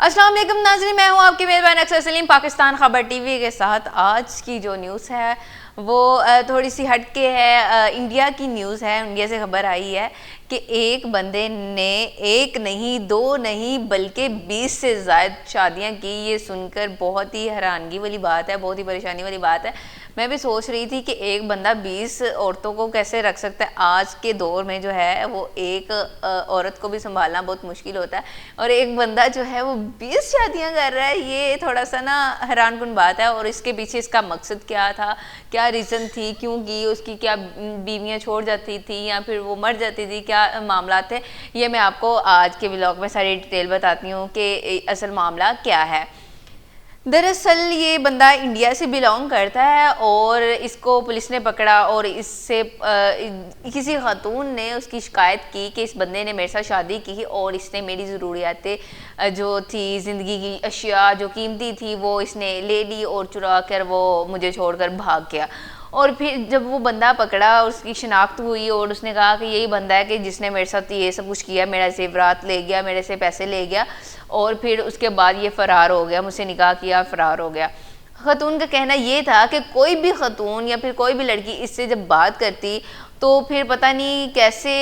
अस्सलाम वालेकुम नाज़रीन, मैं हूँ आपकी मेज़बान अक्सर सलीम पाकिस्तान खबर टीवी के साथ। आज की जो न्यूज़ है वो थोड़ी सी हटके है। इंडिया की न्यूज़ है, इंडिया से खबर आई है कि एक बंदे ने एक नहीं दो नहीं बल्कि 20 से ज़ायद शादियाँ की। ये सुनकर बहुत ही हैरानगी वाली बात है, बहुत ही परेशानी वाली बात है। मैं भी सोच रही थी कि एक बंदा 20 औरतों को कैसे रख सकता है। आज के दौर में जो है वो एक औरत को भी संभालना बहुत मुश्किल होता है, और एक बंदा जो है वो 20 शादियां कर रहा है। ये थोड़ा सा ना हैरानकुन बात है। और इसके पीछे इसका मकसद क्या था, क्या रीज़न थी, क्यों की, उसकी क्या बीवियां छोड़ जाती थी या फिर वो मर जाती थी, क्या मामला थे, ये मैं आपको आज के व्लॉग में सारी डिटेल बताती हूँ कि असल मामला क्या है। दरअसल ये बंदा इंडिया से बिलोंग करता है और इसको पुलिस ने पकड़ा, और इससे किसी खातून ने उसकी शिकायत की कि इस बंदे ने मेरे साथ शादी की और इसने मेरी ज़रूरियातें जो थी, ज़िंदगी की अशिया जो कीमती थी, वो इसने ले ली और चुरा कर वो मुझे छोड़कर भाग गया। और फिर जब वो बंदा पकड़ा, उसकी शिनाख्त हुई और उसने कहा कि यही बंदा है कि जिसने मेरे साथ ये सब कुछ किया, मेरा जेवरात ले गया, मेरे से पैसे ले गया, और फिर उसके बाद ये फ़रार हो गया, मुझसे निकाह किया, फ़रार हो गया। खतून का कहना ये था कि कोई भी खतून या फिर कोई भी लड़की इससे जब बात करती तो फिर पता नहीं कैसे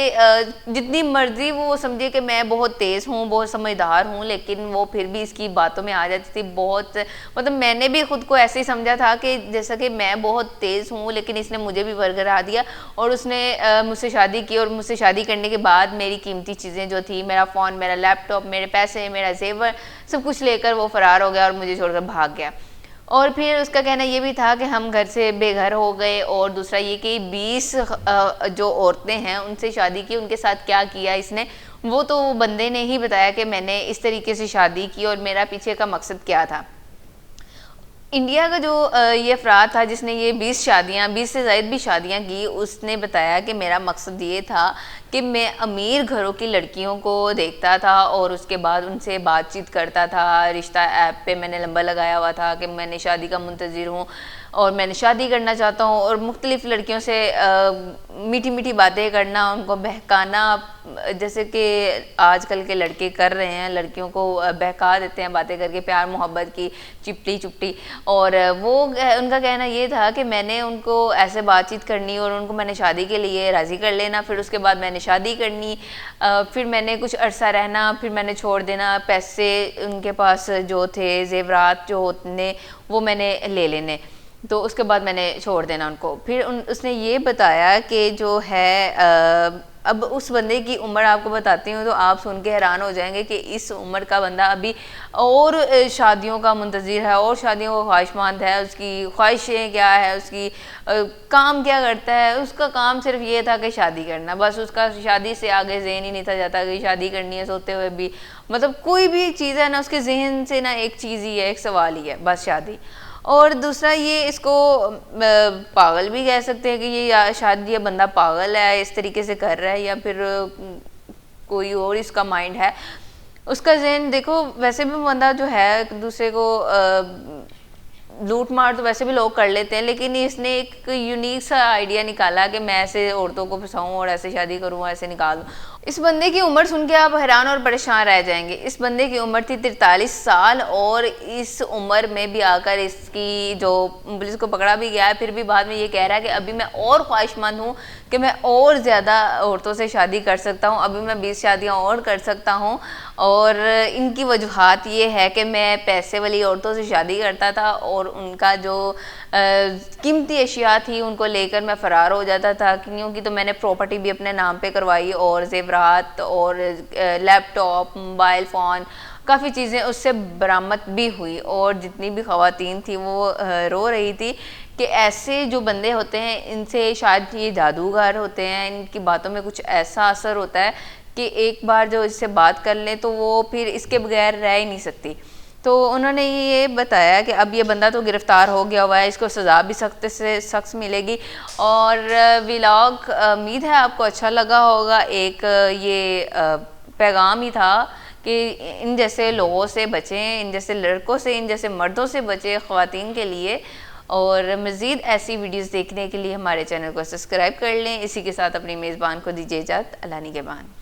जितनी मर्जी वो समझे कि मैं बहुत तेज़ हूँ, बहुत समझदार हूँ, लेकिन वो फिर भी इसकी बातों में आ जाती थी। बहुत मतलब मैंने भी खुद को ऐसे ही समझा था कि जैसा कि मैं बहुत तेज़ हूँ, लेकिन इसने मुझे भी बरकरा दिया और उसने मुझसे शादी की। और मुझसे शादी करने के बाद मेरी कीमती चीज़ें जो थी, मेरा फ़ोन, मेरा लैपटॉप, मेरे पैसे, मेरा जेवर, सब कुछ लेकर वो फ़रार हो गया और मुझे छोड़कर भाग गया। और फिर उसका कहना ये भी था कि हम घर से बेघर हो गए। और दूसरा ये कि 20 जो औरतें हैं उनसे शादी की, उनके साथ क्या किया इसने, वो तो बंदे ने ही बताया कि मैंने इस तरीके से शादी की और मेरा पीछे का मकसद क्या था। इंडिया का जो ये अफराद था जिसने ये 20 से ज़ायद भी शादियाँ की, उसने बताया कि मेरा मकसद ये था कि मैं अमीर घरों की लड़कियों को देखता था और उसके बाद उनसे बातचीत करता था। रिश्ता ऐप पे मैंने नंबर लगाया हुआ था कि मैंने शादी का मुंतज़िर हूँ और मैंने शादी करना चाहता हूँ, और मुख्तलिफ़ लड़कियों से मीठी मीठी बातें करना, उनको बहकाना, जैसे कि आजकल के लड़के कर रहे हैं, लड़कियों को बहका देते हैं बातें करके, प्यार मोहब्बत की चिपटी चुपटी। और वो उनका कहना ये था कि मैंने उनको ऐसे बातचीत करनी और उनको मैंने शादी के लिए राज़ी कर लेना, फिर उसके बाद मैंने शादी करनी, फिर मैंने कुछ अरसा रहना, फिर मैंने छोड़ देना। पैसे उनके पास जो थे, जेवरात जो होते वो मैंने ले लेने, तो उसके बाद मैंने छोड़ देना उनको। फिर उसने ये बताया कि जो है अब उस बंदे की उम्र आपको बताती हूँ तो आप सुन के हैरान हो जाएंगे कि इस उम्र का बंदा अभी और शादियों का मुंतज़िर है और शादियों का ख्वाहिशमंद है। उसकी ख्वाहिशें क्या है, उसकी काम क्या करता है, उसका काम सिर्फ ये था कि शादी करना, बस उसका शादी से आगे जहन ही नहीं था जाता कि शादी करनी है सोते हुए भी। मतलब कोई भी चीज़ है ना, उसके जहन से ना एक चीज़ ही है, एक सवाल ही है, बस शादी। और दूसरा ये इसको पागल भी कह सकते हैं कि ये शायद ये बंदा पागल है, इस तरीके से कर रहा है, या फिर कोई और इसका माइंड है, उसका जहन। देखो वैसे भी बंदा जो है दूसरे को लूट मार तो वैसे भी लोग कर लेते हैं, लेकिन इसने एक यूनिक सा आइडिया निकाला कि मैं ऐसे औरतों को फंसाऊं और ऐसे शादी करूं, ऐसे निकालूं। इस बंदे की उम्र सुन के आप हैरान और परेशान रह जाएंगे। इस बंदे की उम्र थी 43 साल, और इस उम्र में भी आकर इसकी जो पुलिस को पकड़ा भी गया है, फिर भी बाद में ये कह रहा है कि अभी मैं और ख्वाहिशमंद हूँ कि मैं और ज़्यादा औरतों से शादी कर सकता हूँ, अभी मैं 20 शादियाँ और कर सकता हूँ। और इनकी वजूहात ये है कि मैं पैसे वाली औरतों से शादी करता था और उनका जो कीमती अशिया थी उनको लेकर मैं फ़रार हो जाता था, क्योंकि तो मैंने प्रॉपर्टी भी अपने नाम पे करवाई और जेवरात और लैपटॉप, मोबाइल फ़ोन, काफ़ी चीज़ें उससे बरामद भी हुई। और जितनी भी ख़वातीन थी वो रो रही थी कि ऐसे जो बंदे होते हैं इनसे शायद ये जादूगर होते हैं, इनकी बातों में कुछ ऐसा असर होता है कि एक बार जो इससे बात कर लें तो वो फिर इसके बगैर रह ही नहीं सकती। तो उन्होंने ये बताया कि अब ये बंदा तो गिरफ़्तार हो गया हुआ है, इसको सज़ा भी सख्त से सख्त मिलेगी। और व्लॉग उम्मीद है आपको अच्छा लगा होगा। एक ये पैगाम ही था कि इन जैसे लोगों से बचें, इन जैसे लड़कों से, इन जैसे मर्दों से बचें ख़वातीन के लिए। और मज़ीद ऐसी वीडियोस देखने के लिए हमारे चैनल को सब्सक्राइब कर लें। इसी के साथ अपनी मेज़बान को दीजिए इजाज़त। अल्लाह निगहबान।